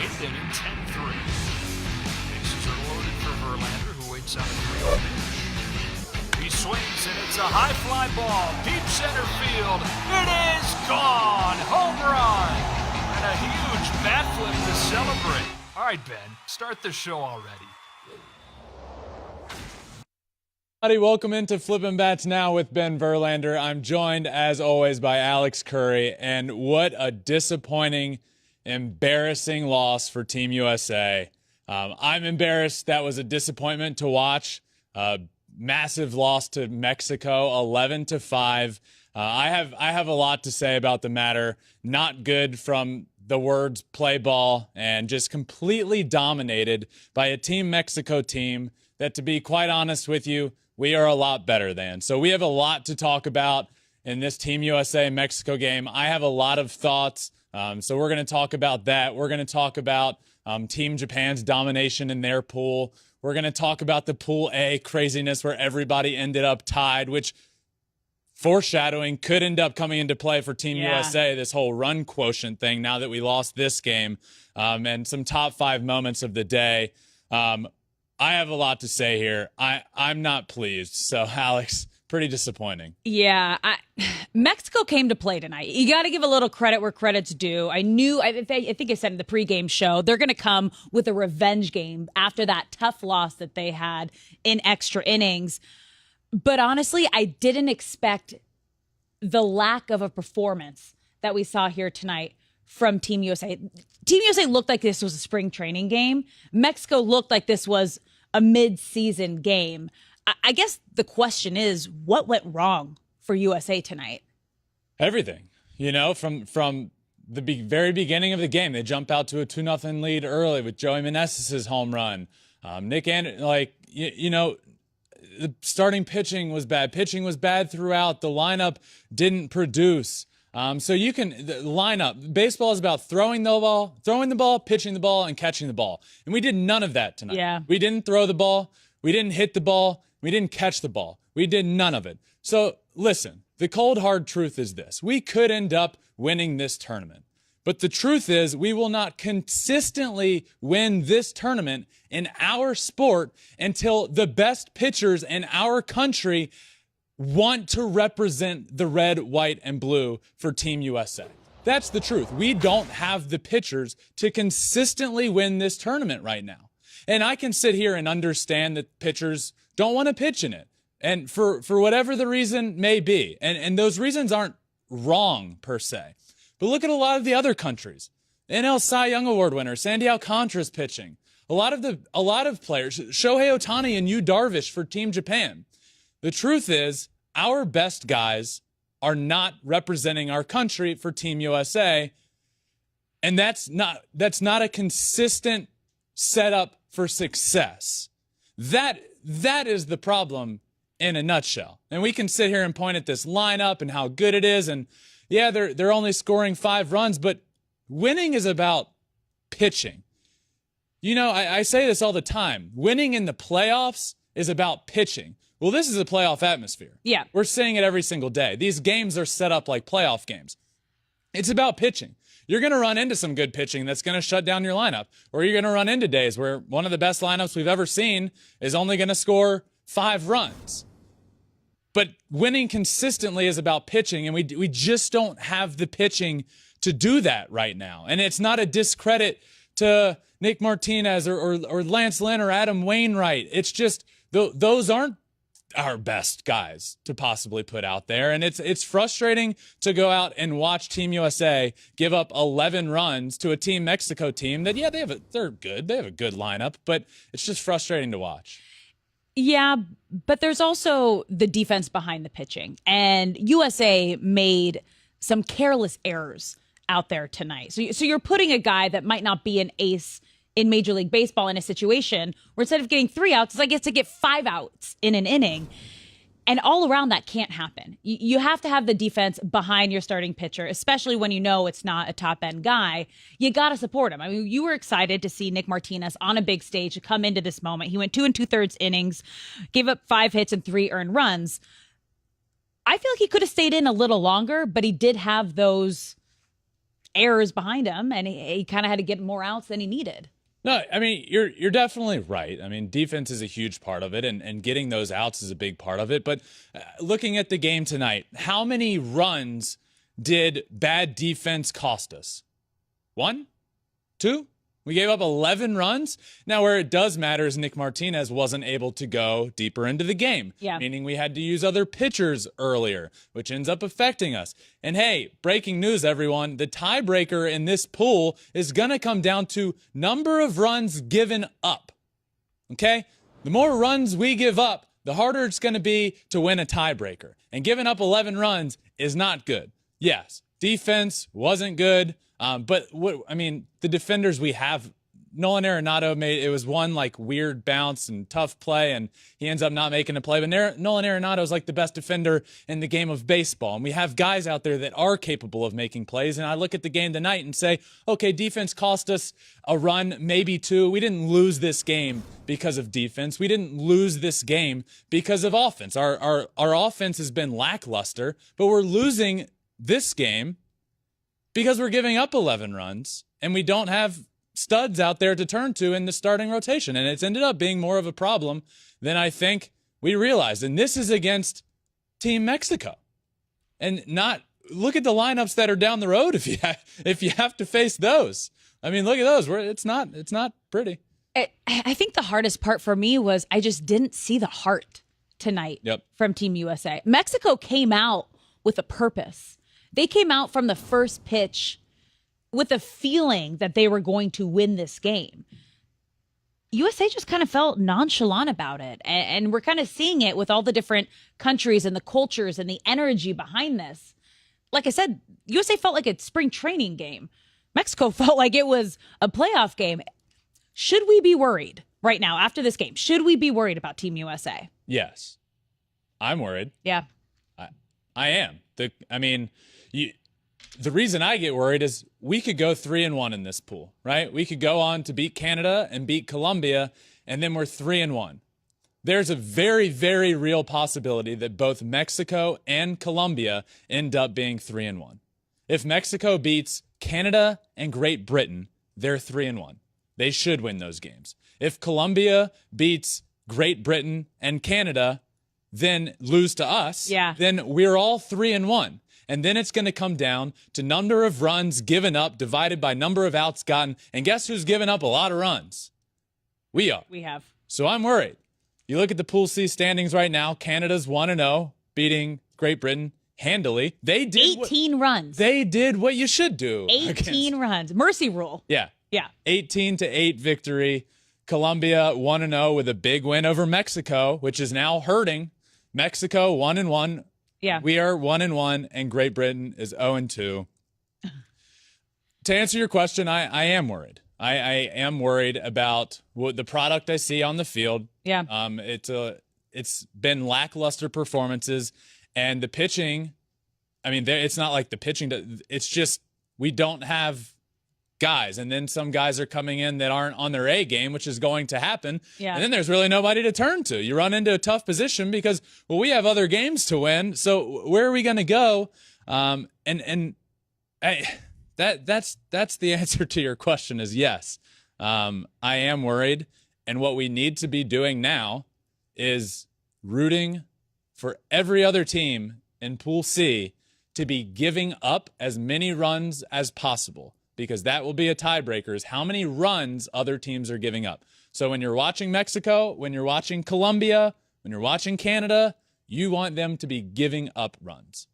8th inning, 10-3. Bases are loaded for Verlander, who waits on a 3-0 pitch. He swings, and it's a high fly ball, deep center field. It is gone! Home run! And a huge bat flip to celebrate. All right, Ben, start the show already. Welcome into Flippin Bats now with Ben Verlander. I'm joined, as always, by Alex Curry. And what a disappointing, embarrassing loss for Team USA. I'm embarrassed. That was a disappointment to watch. Massive loss to Mexico, 11-5. I have a lot to say about the matter. Not good from the words play ball, and just completely dominated by a Team Mexico team that, to be quite honest with you, we are a lot better than. So we have a lot to talk about in this Team USA-Mexico game. I have a lot of thoughts, so we're going to talk about that. We're going to talk about Team Japan's domination in their pool. We're going to talk about the Pool A craziness where everybody ended up tied, which, foreshadowing, could end up coming into play for Team USA, this whole run quotient thing now that we lost this game, and some top 5 moments of the day. I have a lot to say here. I'm not pleased. So, Alex, pretty disappointing. Yeah, Mexico came to play tonight. You got to give a little credit where credit's due. I think I said in the pregame show, they're going to come with a revenge game after that tough loss that they had in extra innings. But honestly, I didn't expect the lack of a performance that we saw here tonight from Team USA. Team USA looked like this was a spring training game. Mexico looked like this was a mid-season game. I guess the question is, what went wrong for USA tonight? Everything. You know, from the very beginning of the game, they jump out to a 2-0 lead early with Joey Meneses' home run. The starting pitching was bad. Pitching was bad throughout. The lineup didn't produce. So the lineup, baseball is about throwing the ball, pitching the ball, and catching the ball. And we did none of that tonight. Yeah. We didn't throw the ball. We didn't hit the ball. We didn't catch the ball. We did none of it. So listen, the cold hard truth is this. We could end up winning this tournament. But the truth is, we will not consistently win this tournament in our sport until the best pitchers in our country want to represent the red, white, and blue for Team USA. That's the truth. We don't have the pitchers to consistently win this tournament right now. And I can sit here and understand that pitchers don't want to pitch in it. And for whatever the reason may be. And those reasons aren't wrong per se. But look at a lot of the other countries. NL Cy Young Award winner, Sandy Alcantara's pitching. A lot of players, Shohei Ohtani and Yu Darvish for Team Japan. The truth is, our best guys are not representing our country for Team USA, and that's not a consistent setup for success. That is the problem in a nutshell. And we can sit here and point at this lineup and how good it is, and yeah, they're only scoring 5 runs, but winning is about pitching. You know, I say this all the time. Winning in the playoffs is about pitching. Well, this is a playoff atmosphere. Yeah. We're seeing it every single day. These games are set up like playoff games. It's about pitching. You're going to run into some good pitching that's going to shut down your lineup. Or you're going to run into days where one of the best lineups we've ever seen is only going to score 5 runs. But winning consistently is about pitching, and we just don't have the pitching to do that right now. And it's not a discredit to Nick Martinez or Lance Lynn or Adam Wainwright. It's just those aren't our best guys to possibly put out there. And it's frustrating to go out and watch Team USA give up 11 runs to a Team Mexico team that, yeah, they're good. They have a good lineup, but it's just frustrating to watch. Yeah, but there's also the defense behind the pitching. And USA made some careless errors out there tonight. So you're putting a guy that might not be an ace in Major League Baseball in a situation where instead of getting 3 outs, I guess to get 5 outs in an inning. And all around that can't happen. You have to have the defense behind your starting pitcher, especially when you know it's not a top-end guy. You got to support him. I mean, you were excited to see Nick Martinez on a big stage to come into this moment. He went 2 2/3 innings, gave up 5 hits and 3 earned runs. I feel like he could have stayed in a little longer, but he did have those errors behind him, and he kind of had to get more outs than he needed. No, I mean, you're definitely right. I mean, defense is a huge part of it, and getting those outs is a big part of it. But looking at the game tonight, how many runs did bad defense cost us? 1? 2? We gave up 11 runs. Now, where it does matter is Nick Martinez wasn't able to go deeper into the game, meaning we had to use other pitchers earlier, which ends up affecting us. And hey, breaking news, everyone, the tiebreaker in this pool is going to come down to number of runs given up. Okay? The more runs we give up, the harder it's going to be to win a tiebreaker. And giving up 11 runs is not good. Yes, defense wasn't good. But the defenders we have, Nolan Arenado it was one like weird bounce and tough play, and he ends up not making a play. But Nolan Arenado is like the best defender in the game of baseball. And we have guys out there that are capable of making plays. And I look at the game tonight and say, okay, defense cost us a run, maybe 2. We didn't lose this game because of defense. We didn't lose this game because of offense. Our offense has been lackluster, but we're losing this game because we're giving up 11 runs and we don't have studs out there to turn to in the starting rotation. And it's ended up being more of a problem than I think we realized. And this is against Team Mexico. And not look at the lineups that are down the road if you have to face those. I mean, look at those. It's not pretty. I think the hardest part for me was I just didn't see the heart tonight from Team USA. Mexico came out with a purpose. They came out from the first pitch with a feeling that they were going to win this game. USA just kind of felt nonchalant about it. And we're kind of seeing it with all the different countries and the cultures and the energy behind this. Like I said, USA felt like a spring training game. Mexico felt like it was a playoff game. Should we be worried right now after this game? Should we be worried about Team USA? Yes. I'm worried. Yeah. I am. The reason I get worried is we could go 3-1 in this pool, right? We could go on to beat Canada and beat Colombia, and then we're 3-1. There's a very, very real possibility that both Mexico and Colombia end up being 3-1. If Mexico beats Canada and Great Britain, they're 3-1. They should win those games. If Colombia beats Great Britain and Canada, then lose to us, then we're all 3-1. And then it's going to come down to number of runs given up divided by number of outs gotten. And guess who's given up a lot of runs? We are. We have. So I'm worried. You look at the Pool C standings right now. Canada's 1-0, beating Great Britain handily. They did 18 runs. They did what you should do. 18 runs. Mercy rule. Yeah. 18-8 victory. Colombia 1-0 with a big win over Mexico, which is now hurting. Mexico 1-1. Yeah. We are 1-1, and Great Britain is 0-2. To answer your question, I am worried. I am worried about what the product I see on the field. Yeah. It's been lackluster performances, and the pitching. I mean, it's not like the pitching. It's just we don't have guys, and then some guys are coming in that aren't on their A game, which is going to happen. Yeah. And then there's really nobody to turn to. You run into a tough position because, well, we have other games to win. So where are we going to go? That's the answer to your question is yes. I am worried. And what we need to be doing now is rooting for every other team in Pool C to be giving up as many runs as possible, because that will be a tiebreaker, is how many runs other teams are giving up. So when you're watching Mexico, when you're watching Colombia, when you're watching Canada, you want them to be giving up runs.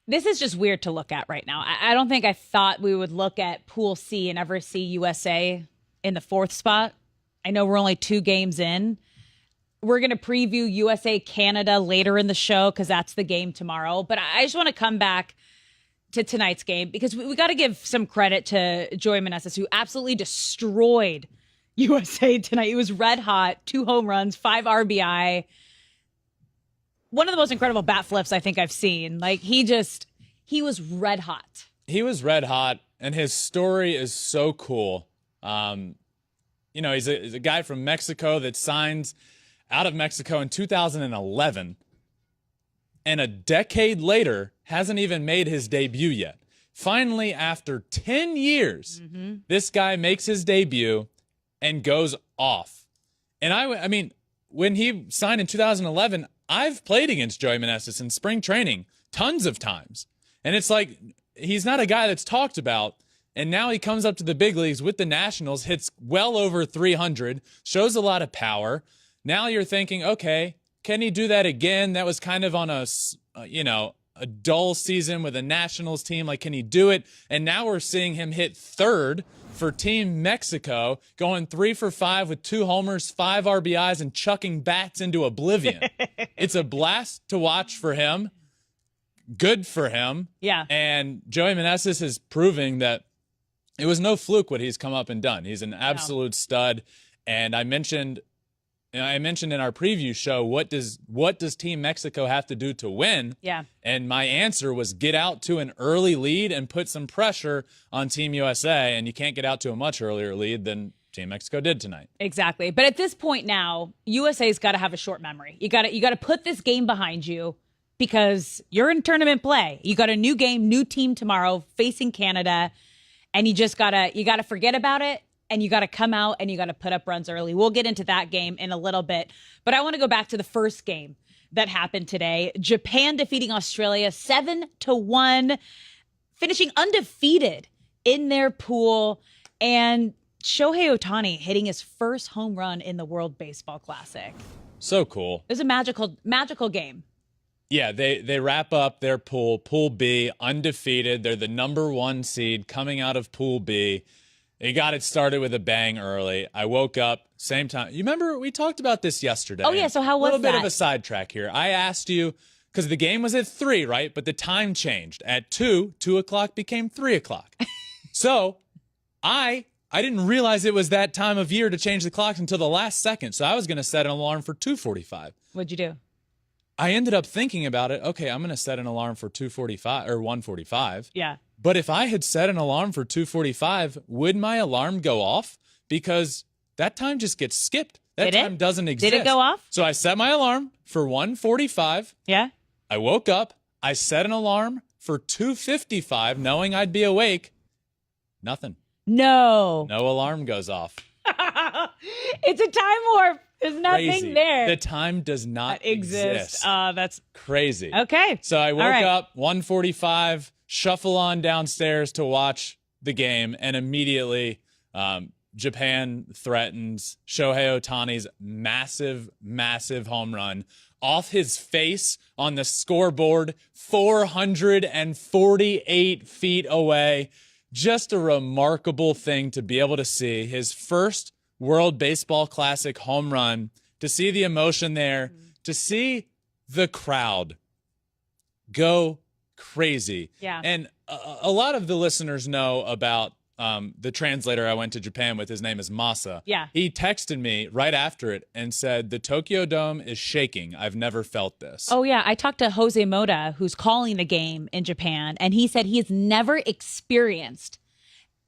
This is just weird to look at right now. I don't think I thought we would look at Pool C and ever see USA in the 4th spot. I know we're only 2 games in. We're going to preview USA-Canada later in the show because that's the game tomorrow. But I just want to come back to tonight's game because we got to give some credit to Joey Meneses, who absolutely destroyed USA tonight. He was red hot, 2 home runs, 5 RBI. One of the most incredible bat flips I think I've seen. Like he was red hot. He was red hot, and his story is so cool. He's a guy from Mexico that signs out of Mexico in 2011. And a decade later, hasn't even made his debut yet. Finally, after 10 years, this guy makes his debut and goes off. And I mean, when he signed in 2011, I've played against Joey Meneses in spring training tons of times. And it's like, he's not a guy that's talked about. And now he comes up to the big leagues with the Nationals, hits well over 300, shows a lot of power. Now you're thinking, okay, can he do that again? That was kind of on a dull season with a Nationals team. Like, can he do it? And now we're seeing him hit third for Team Mexico, going 3 for 5 with 2 homers, 5 RBIs, and chucking bats into oblivion. It's a blast to watch for him. Good for him. Yeah. And Joey Meneses is proving that it was no fluke what he's come up and done. He's an absolute stud. And I mentioned in our preview show, what does Team Mexico have to do to win? Yeah. And my answer was get out to an early lead and put some pressure on Team USA. And you can't get out to a much earlier lead than Team Mexico did tonight. Exactly. But at this point now, USA's got to have a short memory. You got to put this game behind you because you're in tournament play. You got a new game, new team tomorrow facing Canada, and you gotta forget about it. And you got to come out and you got to put up runs early. We'll get into that game in a little bit. But I want to go back to the first game that happened today. Japan defeating Australia 7-1, finishing undefeated in their pool. And Shohei Ohtani hitting his first home run in the World Baseball Classic. So cool. It was a magical game. Yeah, they wrap up their Pool B, undefeated. They're the number 1 seed coming out of Pool B. They got it started with a bang early. I woke up, same time. You remember we talked about this yesterday? Oh, yeah. So how was that? A little bit of a sidetrack here. I asked you, because the game was at 3, right? But the time changed. At 2 o'clock became 3 o'clock. So I didn't realize it was that time of year to change the clocks until the last second. So I was going to set an alarm for 2:45. What'd you do? I ended up thinking about it. Okay, I'm going to set an alarm for 2:45 or 1:45. Yeah. But if I had set an alarm for 2:45, would my alarm go off? Because that time just gets skipped. That time doesn't exist. Did it go off? So I set my alarm for 1:45. Yeah. I woke up. I set an alarm for 2:55, knowing I'd be awake. Nothing. No alarm goes off. It's a time warp. There's nothing Crazy. there. The time does not exist. That's crazy. Okay. So I woke up 1:45, shuffle on downstairs to watch the game, and immediately Japan threatens Shohei Ohtani's massive home run off his face on the scoreboard, 448 feet away. Just a remarkable thing to be able to see. His first World Baseball Classic home run, to see the emotion there, to see the crowd go crazy. Yeah. And a lot of the listeners know about the translator I went to Japan with. His name is Masa. Yeah. He texted me right after it and said, the Tokyo Dome is shaking. I've never felt this. Oh, yeah. I talked to Jose Moda, who's calling the game in Japan, and he said he has never experienced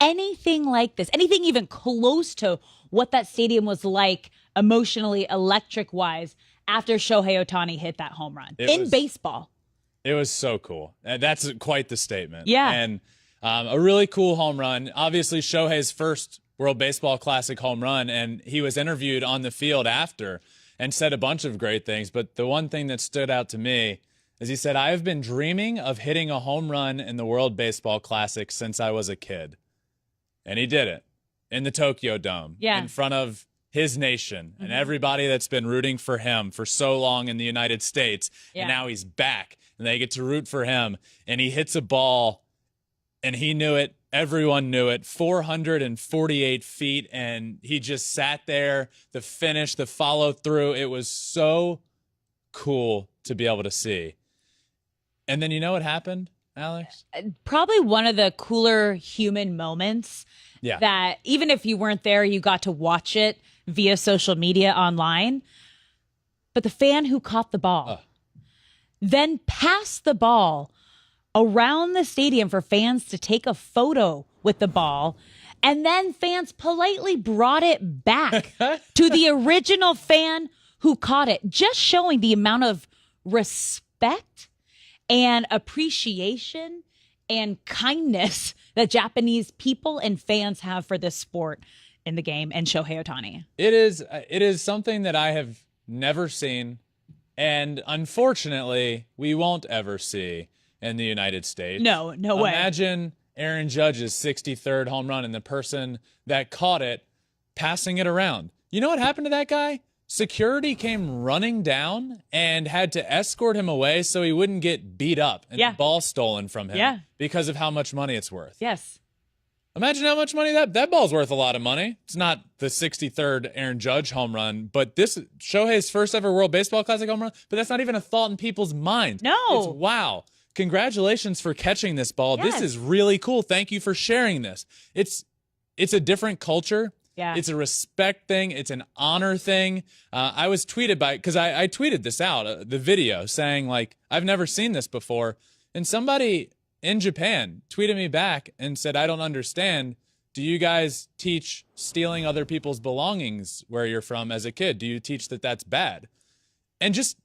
anything like this, anything even close to what that stadium was like emotionally, electric-wise, after Shohei Ohtani hit that home run in baseball. It was so cool. That's quite the statement. Yeah. And a really cool home run. Obviously, Shohei's first World Baseball Classic home run, and he was interviewed on the field after and said a bunch of great things. But the one thing that stood out to me is he said, I have been dreaming of hitting a home run in the World Baseball Classic since I was a kid. And he did it in the Tokyo Dome in front of his nation and everybody that's been rooting for him for so long in the United States. And now he's back and they get to root for him. And he hits a ball and he knew it. Everyone knew it. 448 feet. And he just sat there, the finish, the follow through. It was so cool to be able to see. And then you know what happened, Alex? Probably one of the cooler human moments that even if you weren't there, you got to watch it via social media online. But the fan who caught the ball then passed the ball around the stadium for fans to take a photo with the ball. And then fans politely brought it back to the original fan who caught it, just showing the amount of respect and appreciation and kindness that Japanese people and fans have for this sport in the game and Shohei Ohtani. It is something that I have never seen, and unfortunately, we won't ever see in the United States. No way. Imagine Aaron Judge's 63rd home run and the person that caught it passing it around. You know what happened to that guy? Security came running down and had to escort him away so he wouldn't get beat up and the ball stolen from him because of how much money it's worth. Yes. Imagine how much money that ball's worth. A lot of money. It's not the 63rd Aaron Judge home run, but this Shohei's first ever World Baseball Classic home run, but that's not even a thought in people's minds. No. It's wow. Congratulations for catching this ball. Yes. This is really cool. Thank you for sharing this. It's a different culture. Yeah. It's a respect thing. It's an honor thing. I was tweeted by, because I tweeted this out, the video, saying, like, I've never seen this before. And somebody in Japan tweeted me back and said, I don't understand. Do you guys teach stealing other people's belongings where you're from as a kid? Do you teach that that's bad? And just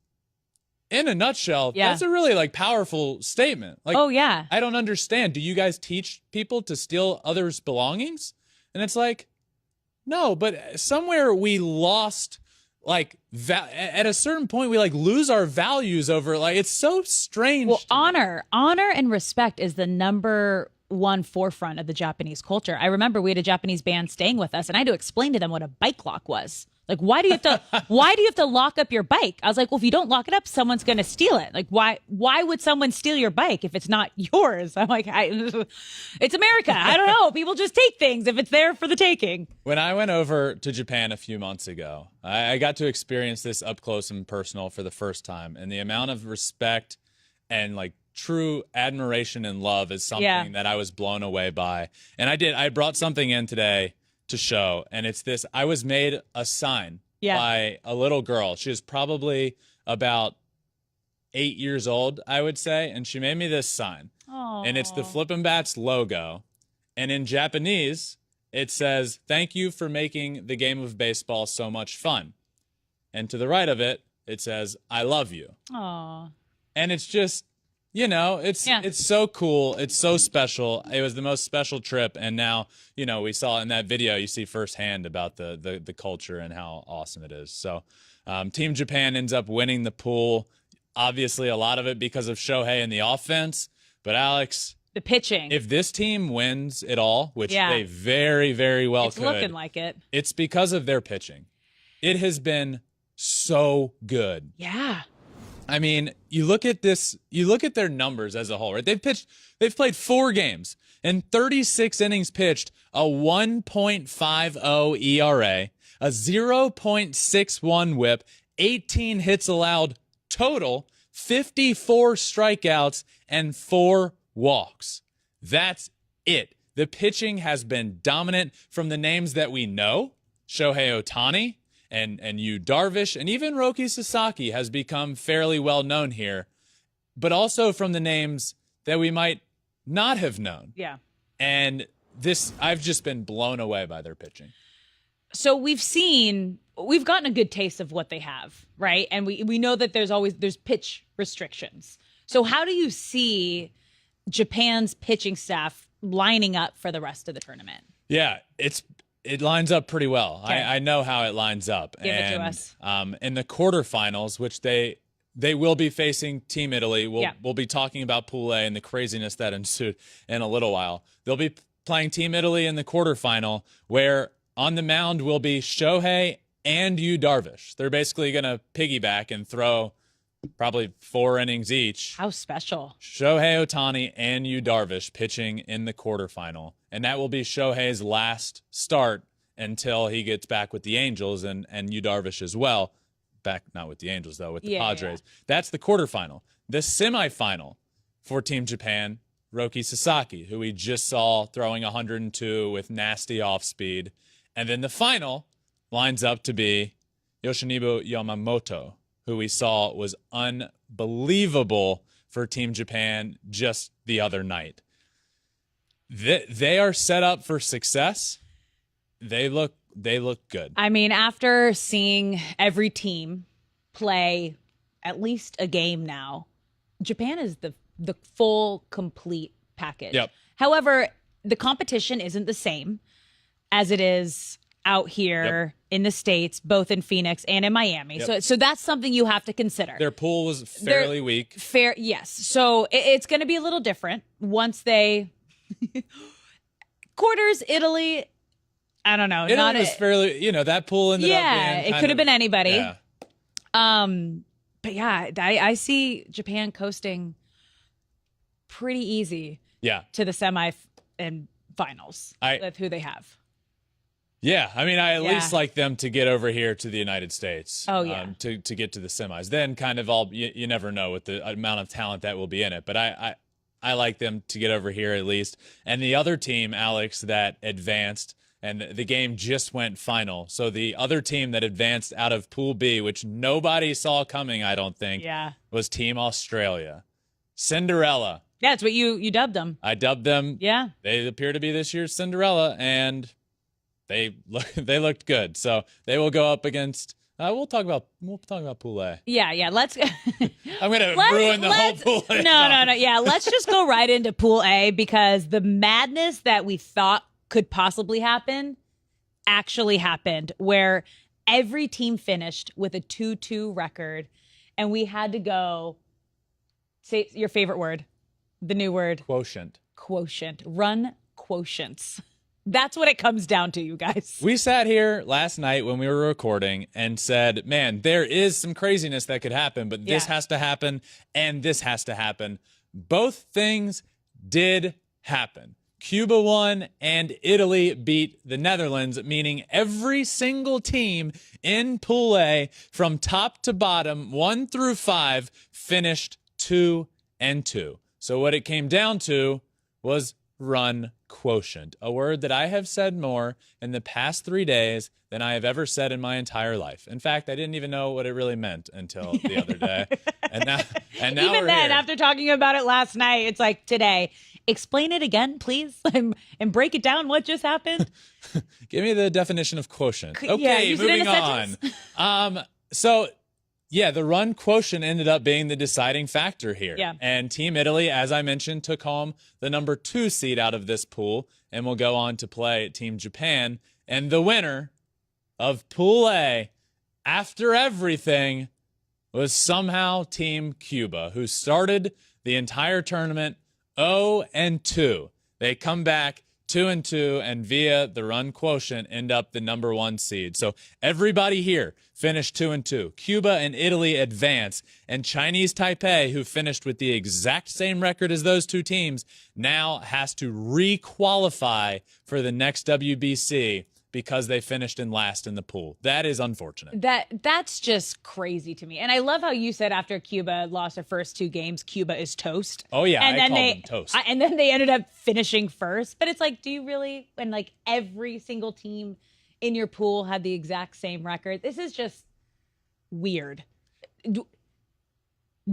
in a nutshell, that's a really like powerful statement. Like, oh, yeah. I don't understand. Do you guys teach people to steal others' belongings? And it's like, no, but somewhere we lost, like, at a certain point, we like lose our values over, like, it's so strange. Well, honor and respect is the number one forefront of the Japanese culture. I remember we had a Japanese band staying with us, and I had to explain to them what a bike lock was. Like, why do you have to lock up your bike? I was like, well, if you don't lock it up, someone's going to steal it. Like, why would someone steal your bike if it's not yours? I'm like, it's America. I don't know. People just take things if it's there for the taking. When I went over to Japan a few months ago, I got to experience this up close and personal for the first time. And the amount of respect and like true admiration and love is something that I was blown away by. And I brought something in today to show, and it's this. I was made a sign by a little girl. She was probably about 8 years old, I would say, and she made me this sign. Aww. And it's the Flippin Bats logo, and in Japanese it says, "Thank you for making the game of baseball so much fun." And to the right of it, it says, "I love you." Aww. And it's just, you know, it's so cool. It's so special. It was the most special trip. And now, you know, we saw in that video, you see firsthand about the culture and how awesome it is. So Team Japan ends up winning the pool. Obviously, a lot of it because of Shohei and the offense. But Alex, the pitching. If this team wins it all, which they very, very well it's could. Looking like it. It's because of their pitching. It has been so good. Yeah. I mean, you look at their numbers as a whole, right? They've played 4 games and 36 innings pitched, a 1.50 ERA, a 0.61 whip, 18 hits allowed total, 54 strikeouts, and 4 walks. That's it. The pitching has been dominant from the names that we know, Shohei Ohtani, and Yu Darvish, and even Roki Sasaki has become fairly well known here, but also from the names that we might not have known. Yeah. And I've just been blown away by their pitching. So we've gotten a good taste of what they have, right? And we know that there's pitch restrictions. So how do you see Japan's pitching staff lining up for the rest of the tournament? Yeah, it lines up pretty well. Okay. I know how it lines up. Give it to us. In the quarterfinals, which they will be facing Team Italy. We'll be talking about Pool A and the craziness that ensued in a little while. They'll be playing Team Italy in the quarterfinal, where on the mound will be Shohei and Yu Darvish. They're basically going to piggyback and throw probably 4 innings each. How special. Shohei Ohtani and Yu Darvish pitching in the quarterfinal. And that will be Shohei's last start until he gets back with the Angels and Yu Darvish as well. Back, not with the Angels, though, with the Padres. Yeah. That's the quarterfinal. The semifinal for Team Japan, Roki Sasaki, who we just saw throwing 102 with nasty off-speed. And then the final lines up to be Yoshinobu Yamamoto, who we saw was unbelievable for Team Japan just the other night. They are set up for success. They look good. I mean, after seeing every team play at least a game now, Japan is the full, complete package. Yep. However, the competition isn't the same as it is out here in the States, both in Phoenix and in Miami. So that's something you have to consider. Their pool was fairly weak. Yes. So it's going to be a little different once they quarters, Italy. I don't know. Italy was fairly, that pool ended up being it could have been anybody. Yeah. But yeah, I see Japan coasting pretty easy to the semi and finals with who they have. Yeah, I mean, I at least like them to get over here to the United States. Oh, yeah. To get to the semis. Then kind of you never know with the amount of talent that will be in it. But I like them to get over here at least. And the other team, Alex, that advanced, and the game just went final. So the other team that advanced out of Pool B, which nobody saw coming, I don't think, was Team Australia. Cinderella. Yeah, that's what you dubbed them. I dubbed them. Yeah. They appear to be this year's Cinderella, and they looked good. So they will go up against we'll talk about Pool A. Yeah, let's I'm going to ruin the whole Pool A. No. Yeah, let's just go right into Pool A, because the madness that we thought could possibly happen actually happened, where every team finished with a 2-2 record, and we had to go say your favorite word, the new word. Quotient. Run quotients. That's what it comes down to, you guys. We sat here last night when we were recording and said, man, there is some craziness that could happen, but this has to happen and this has to happen. Both things did happen. Cuba won and Italy beat the Netherlands, meaning every single team in Pool A from top to bottom, 1 through 5, finished 2-2. So what it came down to was run quotient, a word that I have said more in the past 3 days than I have ever said in my entire life. In fact, I didn't even know what it really meant until the other day. And now even then, after talking about it last night, it's like today. Explain it again, please, and break it down. What just happened? Give me the definition of quotient. Yeah, Okay, moving on. The run quotient ended up being the deciding factor here. Yeah. And Team Italy, as I mentioned, took home the number 2 seed out of this pool and will go on to play Team Japan. And the winner of Pool A, after everything, was somehow Team Cuba, who started the entire tournament 0-2. They come back 2-2, and via the run quotient end up the number 1 seed. So everybody here finished 2-2. Cuba and Italy advance, and Chinese Taipei, who finished with the exact same record as those two teams, now has to re-qualify for the next WBC because they finished in last in the pool. That is unfortunate. That's just crazy to me. And I love how you said after Cuba lost their first 2 games, Cuba is toast. Oh, yeah, and I called them toast. And then they ended up finishing first. But it's like, do you really, when like every single team in your pool had the exact same record? This is just weird. Do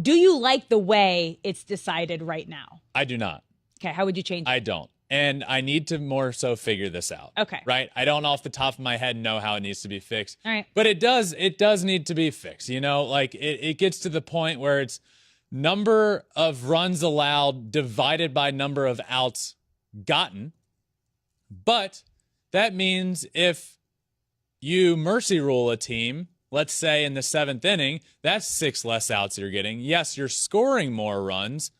you like the way it's decided right now? I do not. Okay, how would you change it? I don't. And I need to more so figure this out. Okay. Right? I don't off the top of my head know how it needs to be fixed. All right. But it does need to be fixed. Like it gets to the point where it's number of runs allowed divided by number of outs gotten. But that means if you mercy rule a team, let's say in the 7th inning, that's 6 less outs you're getting. Yes, you're scoring more runs,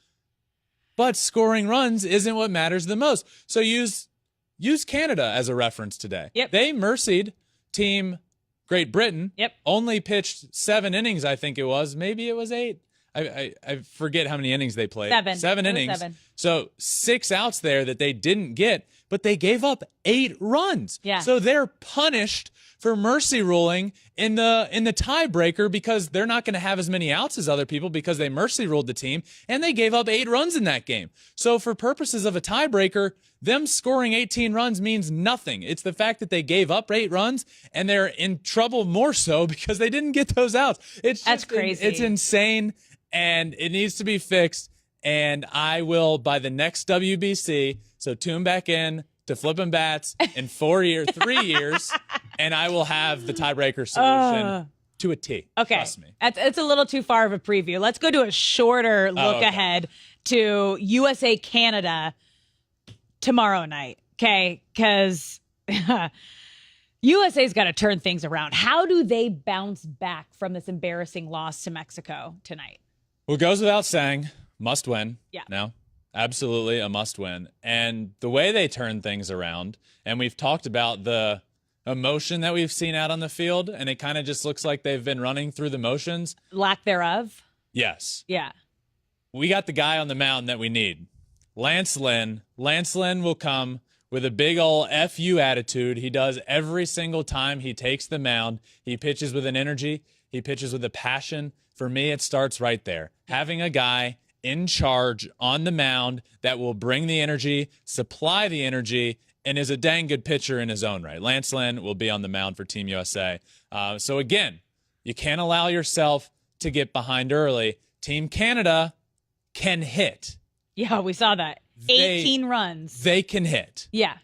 but scoring runs isn't what matters the most. So use Canada as a reference today. Yep. They mercied Team Great Britain. Yep. Only pitched 7 innings, I think it was. Maybe it was 8. I forget how many innings they played. 7 innings. 7. So 6 outs there that they didn't get, but they gave up 8 runs. Yeah. So they're punished for mercy ruling in the tiebreaker because they're not going to have as many outs as other people because they mercy ruled the team and they gave up 8 runs in that game. So for purposes of a tiebreaker, them scoring 18 runs means nothing. It's the fact that they gave up 8 runs and they're in trouble more so because they didn't get those outs. That's crazy. It's insane and it needs to be fixed. And I will by the next WBC. So tune back in to Flippin Bats in 3 years, and I will have the tiebreaker solution to a T. Okay. Trust me. It's a little too far of a preview. Let's go to a shorter look ahead to USA Canada tomorrow night, okay? Because USA's got to turn things around. How do they bounce back from this embarrassing loss to Mexico tonight? Well, it goes without saying, must win. Yeah. No, absolutely a must win. And the way they turn things around, and we've talked about the emotion that we've seen out on the field, and it kind of just looks like they've been running through the motions. Lack thereof. Yes. Yeah. We got the guy on the mound that we need. Lance Lynn. Lance Lynn will come with a big ol' FU attitude. He does every single time he takes the mound. He pitches with an energy. He pitches with a passion. For me, it starts right there. Having a guy in charge on the mound that will bring the energy, supply the energy, and is a dang good pitcher in his own right. Lance Lynn will be on the mound for Team USA. So again, you can't allow yourself to get behind early. Team Canada can hit. Yeah, we saw that. 18 runs. They can hit. Yeah.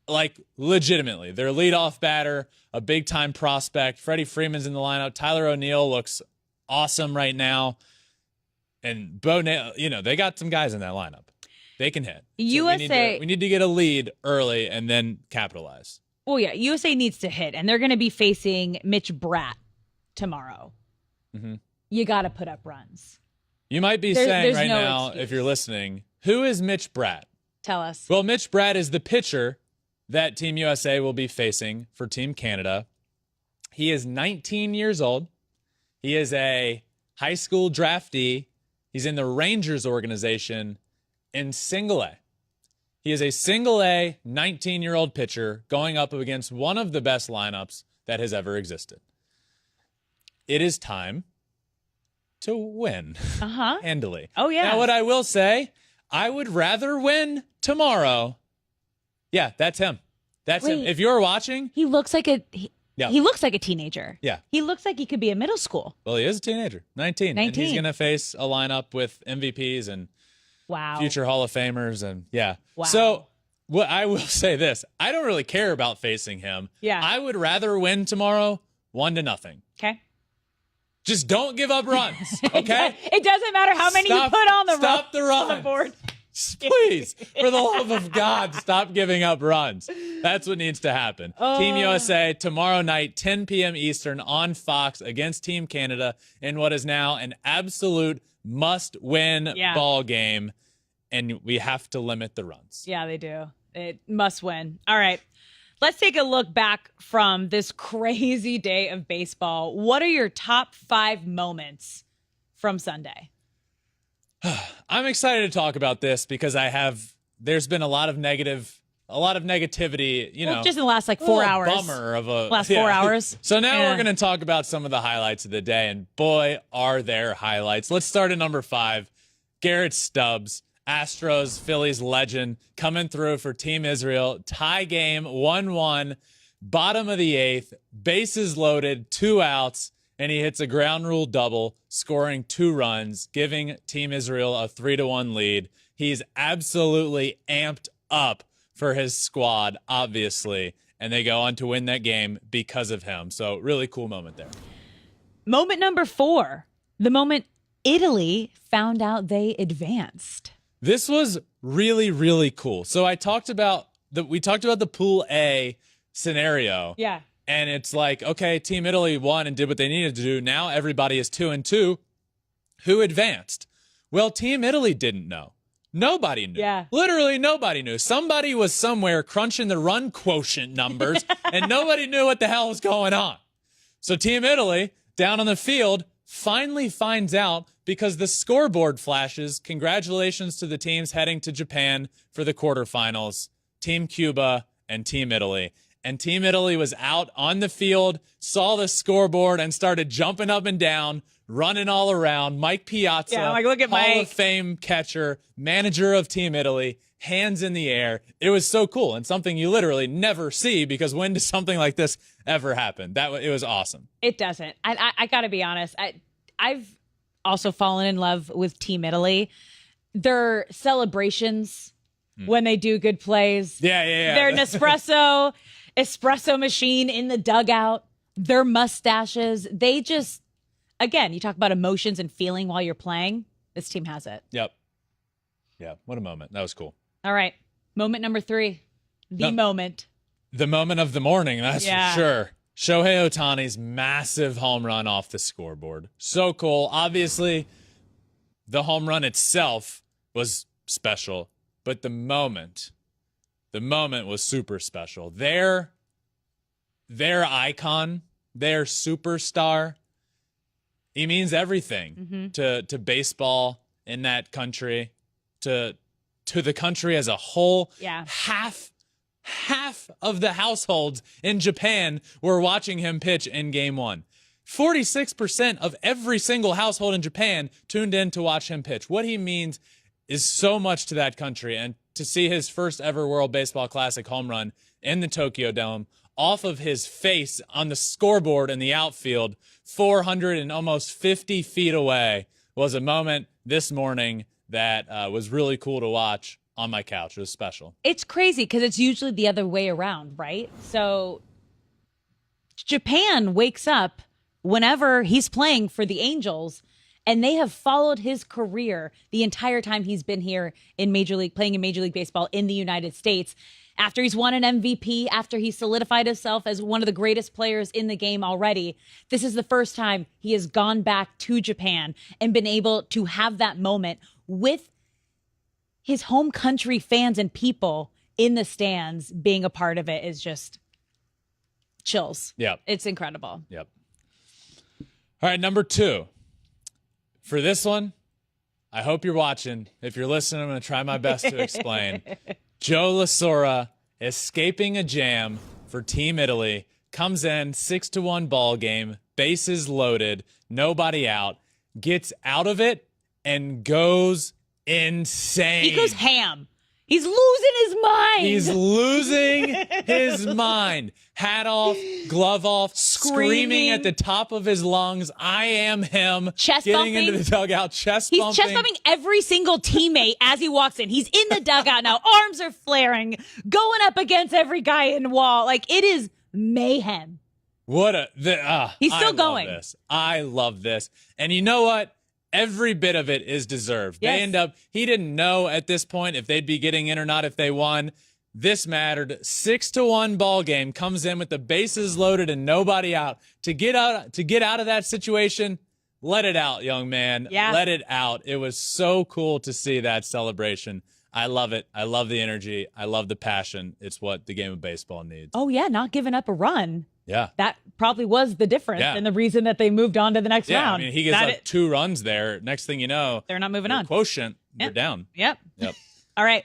Like, legitimately. Their leadoff batter, a big-time prospect. Freddie Freeman's in the lineup. Tyler O'Neill looks awesome right now. And Bo, they got some guys in that lineup. They can hit. USA. So we need to get a lead early and then capitalize. Well, yeah, USA needs to hit, and they're going to be facing Mitch Bratt tomorrow. Mm-hmm. You got to put up runs. You might be saying right no now, excuse. if you're listening, who is Mitch Bratt? Tell us. Well, Mitch Bratt is the pitcher that Team USA will be facing for Team Canada. He is 19 years old. He is a high school draftee. He's in the Rangers organization in single A. He is a single A 19-year-old pitcher going up against one of the best lineups that has ever existed. It is time to win handily. Oh, yeah. Now, what I will say, I would rather win tomorrow. Yeah, that's him. That's him. If you're watching, He looks like a Yeah. he looks like a teenager. Yeah. He looks like he could be in middle school. well, he is a teenager, 19. 19. And he's going to face a lineup with MVPs and Wow. future Hall of Famers. And yeah. Wow. So what I will say this, I don't really care about facing him. Yeah. I would rather win tomorrow 1-0. Okay. Just don't give up runs, okay? It doesn't matter how many you put on the Stop the on run. the board. Please, for the love of God, stop giving up runs. That's what needs to happen. Team USA tomorrow night, 10 p.m. Eastern on Fox against Team Canada in what is now an absolute must-win ball game, and we have to limit the runs. Yeah, they do. It must win. All right. Let's take a look back from this crazy day of baseball. What are your top 5 moments from Sunday? I'm excited to talk about this because there's been a lot of negativity, Just in the last 4 hours. Bummer of a Last 4 hours. So now we're going to talk about some of the highlights of the day, and boy, are there highlights. Let's start at number 5. Garrett Stubbs, Astros, Phillies legend, coming through for Team Israel. Tie game, 1-1, bottom of the 8th, bases loaded, 2 outs, and he hits a ground rule double, scoring 2 runs, giving Team Israel a 3-1 lead. He's absolutely amped up for his squad, obviously, and they go on to win that game because of him. So really cool moment there. Moment number 4, the moment Italy found out they advanced. This was really, really cool. So we talked about the Pool A scenario. Yeah. And it's like, okay, Team Italy won and did what they needed to do. Now everybody is 2-2. Who advanced? Well, Team Italy didn't know. Nobody knew. Yeah. Literally nobody knew. Somebody was somewhere crunching the run quotient numbers, and nobody knew what the hell was going on. So Team Italy, down on the field, finally finds out because the scoreboard flashes. Congratulations to the teams heading to Japan for the quarterfinals, Team Cuba and Team Italy. And Team Italy was out on the field, saw the scoreboard, and started jumping up and down, running all around. Mike Piazza, look at Hall Mike. of Fame catcher, manager of Team Italy, hands in the air. It was so cool and something you literally never see because when does something like this ever happen? It was awesome. It doesn't. I got to be honest. I've also fallen in love with Team Italy. Their celebrations when they do good plays. Yeah. Their espresso machine in the dugout. Their mustaches. They just, again, you talk about emotions and feeling while you're playing. This team has it. Yep. Yeah, what a moment. That was cool. All right. Moment number 3. The moment. The moment of the morning, that's Yeah. for sure. Shohei Ohtani's massive home run off the scoreboard. So cool. Obviously, the home run itself was special, but the moment was super special. Their icon, their superstar, he means everything to baseball in that country, to the country as a whole. Yeah. Half of the households in Japan were watching him pitch in game 1. 46% of every single household in Japan tuned in to watch him pitch. What he means is so much to that country, and to see his first ever World Baseball Classic home run in the Tokyo Dome off of his face on the scoreboard in the outfield 450 feet away was a moment this morning that was really cool to watch on my couch. It was special. It's crazy because it's usually the other way around, right? So Japan wakes up whenever he's playing for the Angels, and they have followed his career the entire time he's been here in playing in Major League Baseball in the United States. After he's won an MVP, after he solidified himself as one of the greatest players in the game already, this is the first time he has gone back to Japan and been able to have that moment with his home country fans and people in the stands. Being a part of it is just chills. Yep. It's incredible. Yep. All right, number 2. For this one, I hope you're watching. If you're listening, I'm going to try my best to explain. Joe Lasora escaping a jam for Team Italy, comes in 6-1 ball game, bases loaded, nobody out, gets out of it, and goes insane. He goes ham. He's losing his mind. He's losing his mind. Hat off, glove off, screaming at the top of his lungs. I am him. Chest getting bumping. into the dugout, chest He's bumping. chest bumping every single teammate as he walks in. He's in the dugout now. Arms are flaring, going up against every guy in the wall. Like, it is mayhem. He's still going. I love this. And you know what? Every bit of it is deserved. Yes. He didn't know at this point if they'd be getting in or not if they won. This mattered. 6-1 ball game, comes in with the bases loaded and nobody out. To get out of that situation, let it out, young man. Yeah. Let it out. It was so cool to see that celebration. I love it. I love the energy. I love the passion. It's what the game of baseball needs. Oh, yeah, not giving up a run. Yeah. That probably was the difference and the reason that they moved on to the next round. I mean, he gets 2 runs there. Next thing you know, they're not moving on. Quotient, they're down. Yep. All right.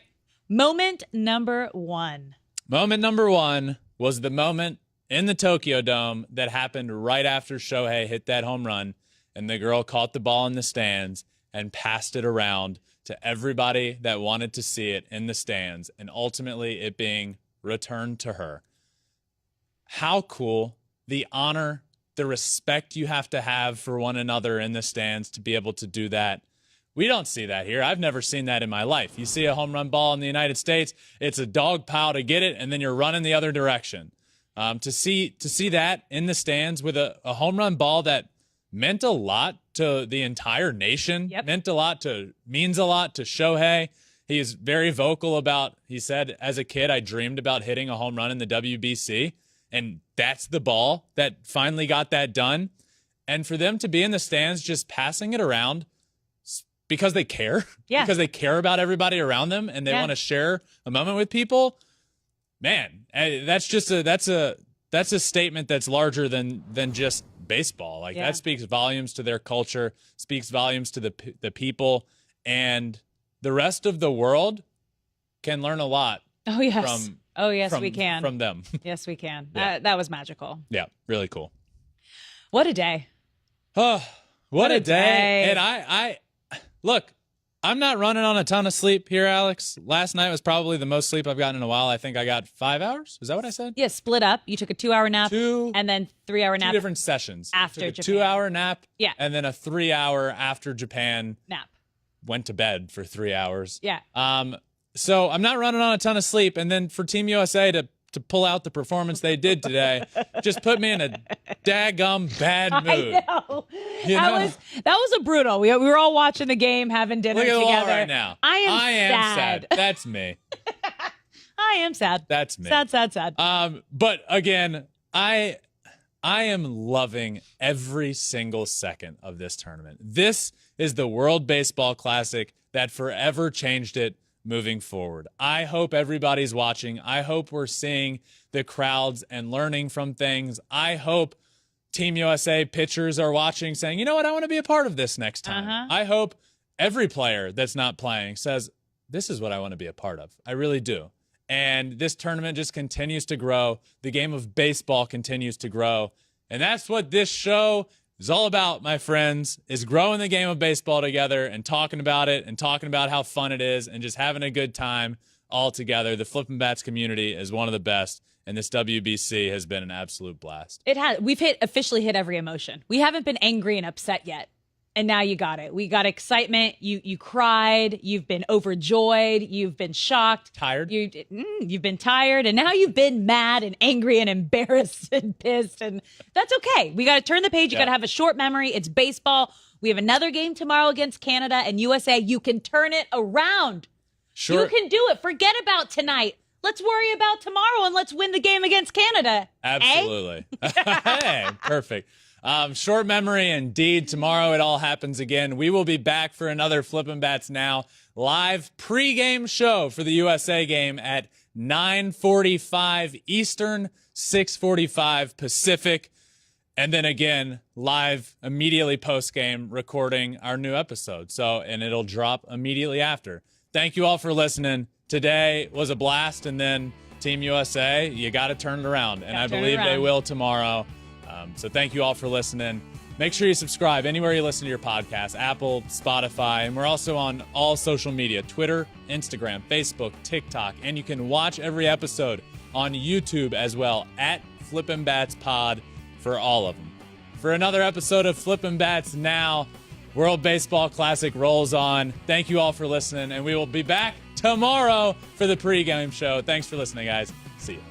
Moment number 1. Moment number 1 was the moment in the Tokyo Dome that happened right after Shohei hit that home run, and the girl caught the ball in the stands and passed it around to everybody that wanted to see it in the stands, and ultimately it being returned to her. How cool. The honor, the respect you have to have for one another in the stands to be able to do that. We don't see that here. I've never seen that in my life. You see a home run ball in the United States, it's a dog pile to get it, and then you're running the other direction. To see that in the stands with a home run ball that meant a lot to the entire nation, means a lot to Shohei. He is very vocal about, he said, as a kid, I dreamed about hitting a home run in the WBC. And that's the ball that finally got that done. And for them to be in the stands just passing it around because they care, because they care about everybody around them and they want to share a moment with people, man, that's a statement that's larger than just baseball. Like that speaks volumes to their culture, speaks volumes to the people, and the rest of the world can learn a lot. Oh, yes. We can. From them. Yes, we can. Yeah. That was magical. Yeah, really cool. What a day. Oh, what a day. And I look, I'm not running on a ton of sleep here, Alex. Last night was probably the most sleep I've gotten in a while. I think I got 5 hours. Is that what I said? Yeah, split up. You took a 2-hour nap and then 3-hour nap. 2 different sessions. After took a Japan. 2-hour nap. Yeah. And then a 3-hour after Japan. Nap. Went to bed for 3 hours. Yeah. So I'm not running on a ton of sleep. And then for Team USA to to pull out the performance they did today just put me in a daggum bad mood. I know. That was a brutal. We were all watching the game, having dinner Look at together. the wall right now. I am sad. That's me. I am sad. That's me. Sad. But again, I am loving every single second of this tournament. This is the World Baseball Classic that forever changed it moving forward. I hope everybody's watching. I hope we're seeing the crowds and learning from things. I hope Team USA pitchers are watching saying, you know what, I want to be a part of this next time. I hope every player that's not playing says, this is what I want to be a part of. I really do. And this tournament just continues to grow. The game of baseball continues to grow. And that's what this show is all about, my friends, is growing the game of baseball together and talking about it and talking about how fun it is and just having a good time all together. The Flippin Bats community is one of the best, and this WBC has been an absolute blast. It has. We've officially hit every emotion. We haven't been angry and upset yet. And now you got it. We got excitement. You cried. You've been overjoyed. You've been shocked. Tired. You've been tired. And now you've been mad and angry and embarrassed and pissed. And that's okay. We got to turn the page. You got to have a short memory. It's baseball. We have another game tomorrow against Canada and USA. You can turn it around. Sure. You can do it. Forget about tonight. Let's worry about tomorrow and let's win the game against Canada. Absolutely. Hey, perfect. Short memory indeed. Tomorrow it all happens again. We will be back for another Flippin' Bats Now live pregame show for the USA game at 9:45 Eastern, 6:45 Pacific. And then again, live immediately post-game recording our new episode. And it'll drop immediately after. Thank you all for listening. Today was a blast. And then Team USA, you got to turn it around. And I believe they will tomorrow. So thank you all for listening. Make sure you subscribe anywhere you listen to your podcast, Apple, Spotify, and we're also on all social media, Twitter, Instagram, Facebook, TikTok, and you can watch every episode on YouTube as well, at Flippin' Bats Pod for all of them. For another episode of Flippin' Bats Now, World Baseball Classic rolls on. Thank you all for listening, and we will be back tomorrow for the pregame show. Thanks for listening, guys. See you.